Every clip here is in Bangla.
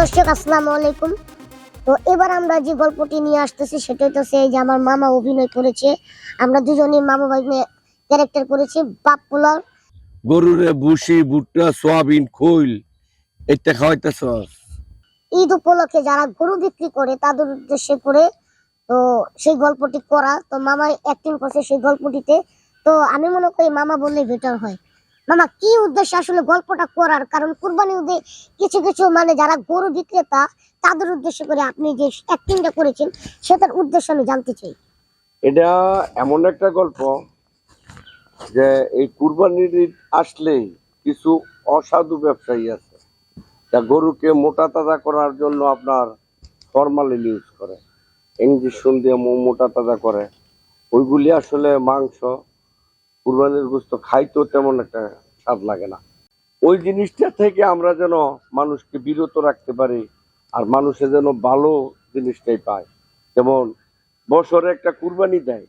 দর্শক আসসালামু আলাইকুম। তো এবার আমরা যে গল্পটি নিয়ে আসতেছি সেটা হচ্ছে যে আমার মামা অভিনয় করেছে। আমরা দুজনেই মামা ভাগ্নে ক্যারেক্টার করেছি বাপ পোলার। গরুরে ভুসি ভুট্টা সোয়াবিন খৈল এটা খাওয়াইতেছস। ঈদ উপলক্ষে যারা গরু বিক্রি করে তাদের উদ্দেশ্যে করে তো সেই গল্পটি করা। তো মামা অ্যাক্টিং করছে সেই গল্পটিতে। তো আমি মনে করি মামা বললে বেটার হয়। মামা কি উদ্দেশ্যে আসলে গল্পটা করার? কারণ কুরবানি ঈদে কিছু কিছু মানে যারা গরু বিক্রেতা তাদের উদ্দেশ্য করে আপনি যে অ্যাক্টিংটা করেছেন সেটার উদ্দেশ্য আমি জানতে চাই। এটা এমন একটা গল্প যে এই কুরবানির ঈদ আসলেই কিছু অসাধু ব্যবসায়ী আছে যা গরুকে মোটা তাজা করার জন্য আপনার ফরমালিন ইউজ করে, ইঞ্জেকশন দিয়ে মোটা তাজা করে। ওইগুলি আসলে মাংস কুরবানির গোশত খাইতেও তেমন একটা স্বাদ লাগে না। ওই জিনিসটা থেকে আমরা যেন মানুষকে বিরত রাখতে পারি আর মানুষে যেন ভালো জিনিসটাই পায়। যেমন বছরে একটা কুরবানি দেয়,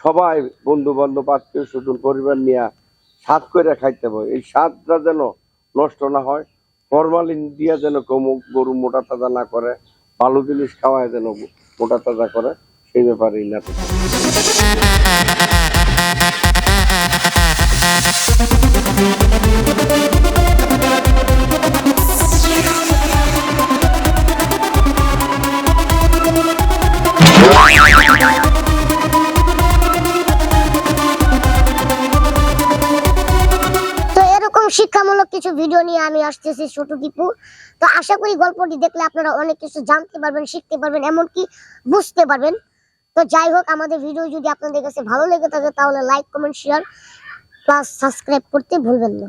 সবাই বন্ধু বান্ধব আত্মীয় স্বজন পরিবার নিয়ে স্বাদ করে খাইতে হবে। এই স্বাদটা যেন নষ্ট না হয়, ফরমালিন দিয়া যেন গরু মোটা তাজা না করে, ভালো জিনিস খাওয়ায় যেন মোটা তাজা করে, সেই ব্যাপারেই নাটক। শিক্ষামূলক কিছু ভিডিও নিয়ে আমি আসতেছি ছোট দীপু। তো আশা করি গল্পটি দেখলে আপনারা অনেক কিছু জানতে পারবেন, শিখতে পারবেন, এমনকি বুঝতে পারবেন। তো যাই হোক, আমাদের ভিডিও যদি আপনাদের কাছে ভালো লেগে থাকে তাহলে like, comment, share plus subscribe করতে ভুলবেন না।